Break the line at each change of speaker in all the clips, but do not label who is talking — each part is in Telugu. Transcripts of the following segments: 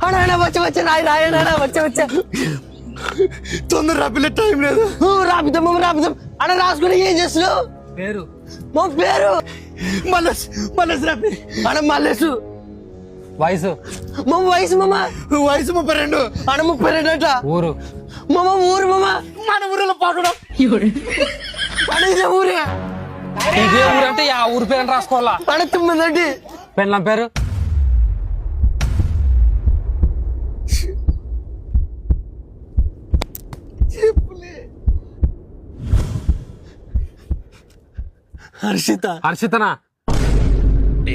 అన్నా వచ్చా రాయనా వచ్చా
తొందర రాపిల్ల టైం లేదు.
రాపిద్దాం అన్న రాసుకుని ఏం చేస్తున్నావు?
పేరు
మా పేరు
మల్లెస్ రాపి.
అన్న మల్లేసు.
వయసు
మా వయసు మామ
వయసు 32.
అన్న 32 అట.
ఊరు
మామ ఊరు మామ
మన ఊరిలో పాకడం.
అన్న ఇదే ఊరే.
ఇదే ఊరు అంటే ఆ ఊరు పేరు రాసుకోవాలా?
అన్న 9
పెళ్ళం పేరు హర్షితనా?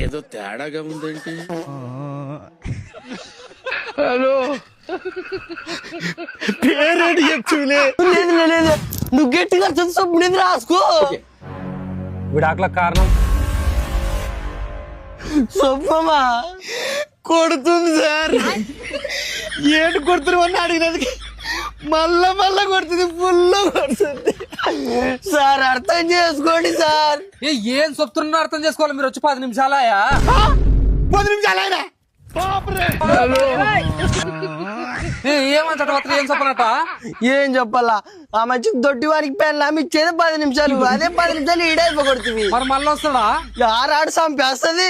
ఏదో తేడాగా ఉందేంటి? పేరేంటి చెప్తులే.
లేదు నువ్వు గట్టిగా సొప్పుడు రాసుకో.
విడాకులకు కారణం
సొప్పమా
కొడుతుంది సార్. ఏడు కొడుతున్నారు అని అడిగినందుకు మళ్ళా కొడుతుంది. ఫుల్ కొడుతుంది
సార్. అర్థం చేసుకోండి సార్.
ఏం చెప్తున్నా అర్థం చేసుకోవాలి. మీరు వచ్చి 10 నిమిషాలయా?
10 నిమిషాలైనా
ఏమంటాడు మాత్రం ఏం చెప్పనట?
ఏం చెప్పాలా? ఆ మంచి దొడ్డి వారికి పెళ్ళాం ఇచ్చేది 10 నిమిషాలు. అదే 10 నిమిషాలు ఈడైపోగొడుతుంది.
మరి మళ్ళీ వస్తాడా?
ఆరాడు చంపేస్తుంది.